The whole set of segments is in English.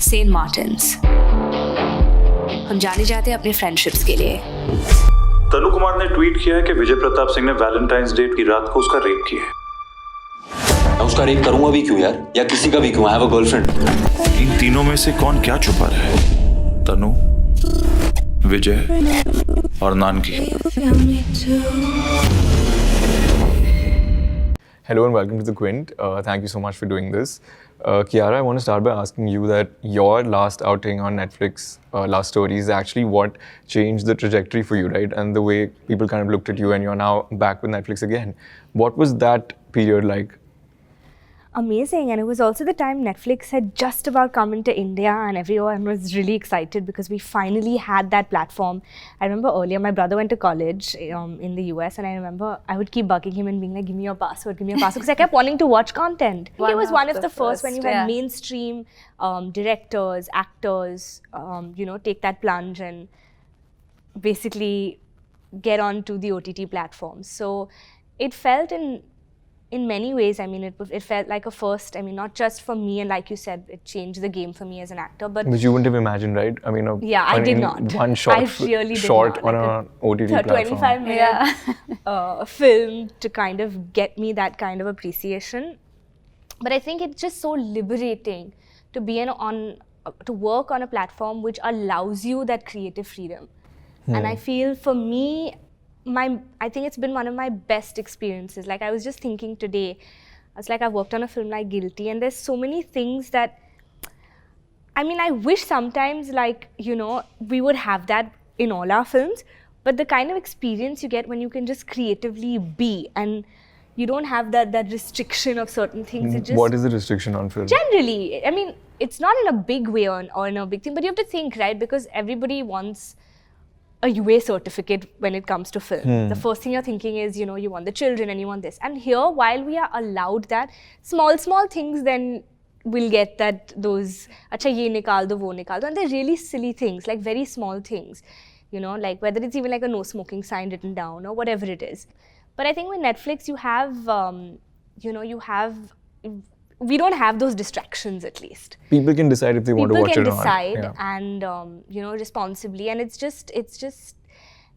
Saint Martins. हम जाने जाते हैं अपने फ्रेंडशिप्स के लिए। तनु कुमार ने ट्वीट किया है कि विजय प्रताप सिंह ने वैलेंटाइंस डे की रात को उसका रेप किया है। मैं उसका रेप करूंगा भी क्यों यार, या किसी का भी क्यों? I have a girlfriend. इन तीनों में से कौन क्या छुपा रहा है? तनु, विजय और Nanaki. Hello and welcome to the Quint. Thank you so much for doing this. Kiara, I want to start by asking you that your last outing on Netflix, Last Story, is actually what changed the trajectory for you, right? And the way people kind of looked at you, and you're now back with Netflix again. What was that period like? Amazing, and it was also the time Netflix had just about come into India, and everyone was really excited because we finally had that platform. I remember earlier my brother went to college in the US, and I remember I would keep bugging him and being like, give me your password, because I kept wanting to watch content. He was one of the first when you had mainstream directors, actors, take that plunge and basically get onto the OTT platforms. So it felt in many ways, I mean, it felt like a first. I mean, not just for me, and like you said, it changed the game for me as an actor. But you wouldn't have imagined, right? I mean, I did not. One short, I really short did not. on an OTT platform. 25-minute film to kind of get me that kind of appreciation. But I think it's just so liberating to be to work on a platform which allows you that creative freedom. And I feel for me, I think it's been one of my best experiences. Like I was just thinking today, I was like, I've worked on a film like Guilty, and there's so many things that, I mean, I wish sometimes we would have that in all our films, but the kind of experience you get when you can just creatively be, and you don't have that restriction of certain things. What is the restriction on film? Generally, I mean, it's not in a big way or in a big thing, but you have to think, right? Because everybody wants a UA certificate when it comes to film. The first thing you're thinking is, you want the children and you want this. And here, while we are allowed that, small things then will get those, acha ye nikal do, wo nikal do. And they're really silly things, like very small things. Like whether it's even like a no smoking sign written down or whatever it is. But I think with Netflix, you have, we don't have those distractions at least. People can decide if they want to watch it or not. People can decide and, responsibly. And it's just,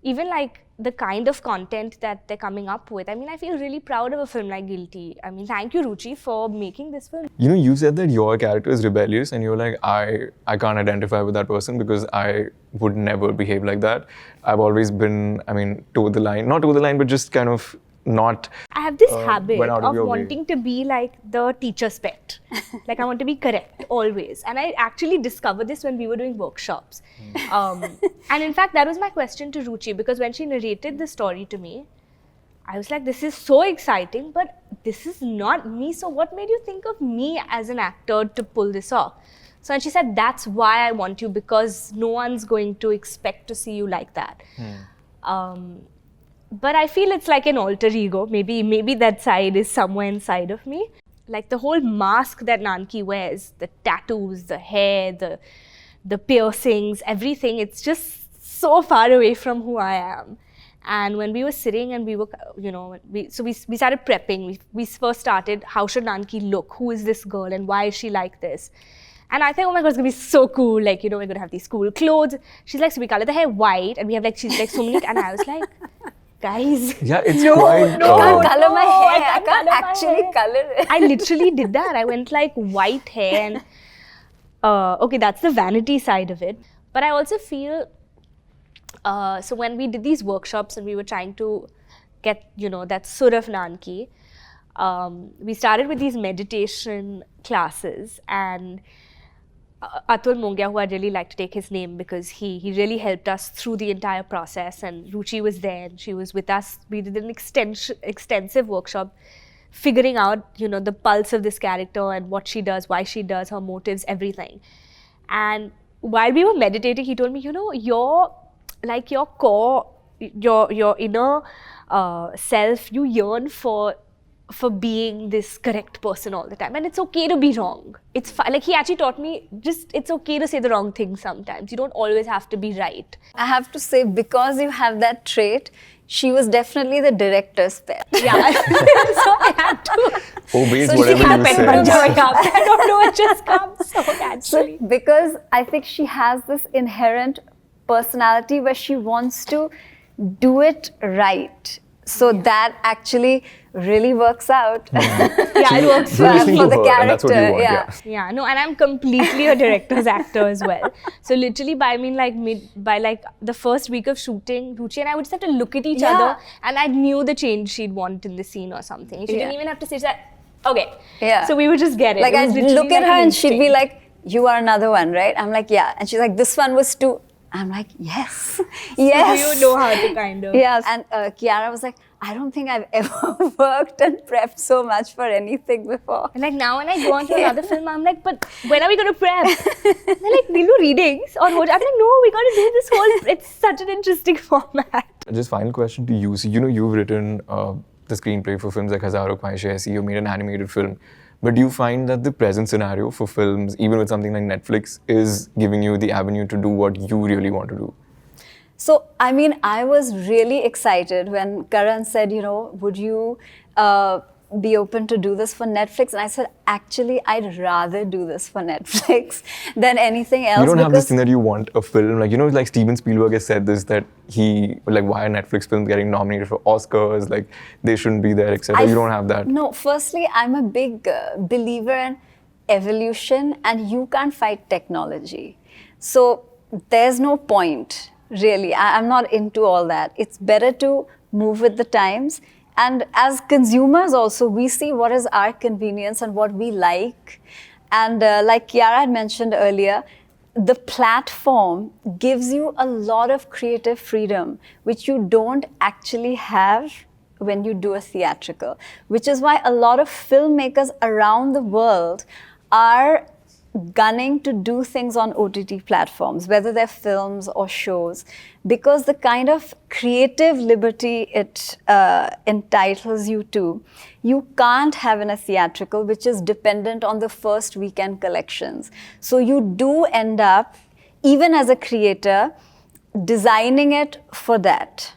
even like the kind of content that they're coming up with. I mean, I feel really proud of a film like Guilty. I mean, thank you, Ruchi, for making this film. You said that your character is rebellious, and you're like, I can't identify with that person because I would never behave like that. I've always been, toe the line, not toe the line, but just kind of not. I have this habit of wanting way. to be like the teacher's pet. Like I want to be correct always. And I actually discovered this when we were doing workshops. And in fact, that was my question to Ruchi, because when she narrated the story to me, I was like, this is so exciting, but this is not me. So what made you think of me as an actor to pull this off? So and she said, that's why I want you, because no one's going to expect to see you like that. But I feel it's like an alter ego. Maybe that side is somewhere inside of me. Like the whole mask that Nanki wears, the tattoos, the hair, the piercings, everything, it's just so far away from who I am. And when we were sitting and we were, we started prepping. We first started, how should Nanki look? Who is this girl and why is she like this? And I think, oh my God, it's gonna be so cool. Like, we're gonna have these cool clothes. She's like, so we color the hair white, and we have she's like so many, and I was like, guys. Yeah, it's quite... No, I can't color my hair. I can't actually color it. I literally did that. I went like white hair and... okay, that's the vanity side of it. But I also feel... so when we did these workshops and we were trying to get, that sur of Nanki, we started with these meditation classes, and Atul Mongia, who I'd really like to take his name because he really helped us through the entire process, and Ruchi was there and she was with us. We did an extensive workshop figuring out, the pulse of this character and what she does, why she does, her motives, everything. And while we were meditating, he told me, your core, your inner self, you yearn for for being this correct person all the time, and it's okay to be wrong. It's like he actually taught me just it's okay to say the wrong thing sometimes. You don't always have to be right. I have to say, because you have that trait, she was definitely the director's pet. Yeah, so I had to. Obeys So she whatever had you pet say. banja. I don't know, it just comes so naturally. Because I think she has this inherent personality where she wants to do it right. So that actually really works out. Yeah, it works You well. listen for to the her, and that's what you character, want, yeah. Yeah, no, and I'm completely a director's actor as well. So literally by the first week of shooting, Ruchi and I would just have to look at each Yeah. other, and I knew the change she'd want in the scene or something. She didn't Yeah. even have to say that. Okay. Yeah. So we would just get it. Like It I'd was literally look at like her an and she'd be instinct. like, "You are another one, right?" I'm like, "Yeah." And she's like, "This one was too." I'm like, "Yes, yes." You know how to kind of. Yes. And Kiara was like, "I don't think I've ever worked and prepped so much for anything before." And like now when I go on to another film, I'm like, but when are we going to prep? They're like, we'll do readings or what? I'm like, no, we got to do this whole, it's such an interesting format. Just final question to you. So, you've written the screenplay for films like Hazaro Khwaishein Aisi, you made an animated film. But do you find that the present scenario for films, even with something like Netflix, is giving you the avenue to do what you really want to do? So, I mean, I was really excited when Karan said, would you be open to do this for Netflix? And I said, actually, I'd rather do this for Netflix than anything else. You don't have this thing that you want a film, like Steven Spielberg has said this, that why are Netflix films getting nominated for Oscars, like they shouldn't be there, etc. You don't have that. No, firstly, I'm a big believer in evolution, and you can't fight technology. So there's no point, really. I'm not into all that. It's better to move with the times. And as consumers also, we see what is our convenience and what we like. And like Kiara had mentioned earlier, the platform gives you a lot of creative freedom, which you don't actually have when you do a theatrical, which is why a lot of filmmakers around the world are gunning to do things on OTT platforms, whether they're films or shows, because the kind of creative liberty it entitles you to, you can't have in a theatrical, which is dependent on the first weekend collections. So you do end up, even as a creator, designing it for that.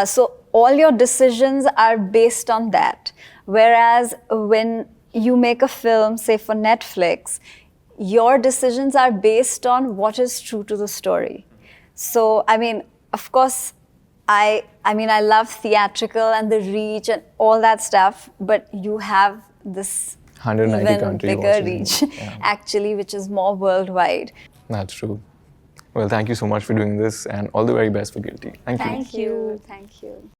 So all your decisions are based on that. Whereas when you make a film, say for Netflix, your decisions are based on what is true to the story. So, I mean, of course, I love theatrical and the reach and all that stuff, but you have this 190 even countries bigger watching. reach, Yeah. actually, which is more worldwide. That's true. Well, thank you so much for doing this, and all the very best for Guilty. Thank you. Thank you. Thank you.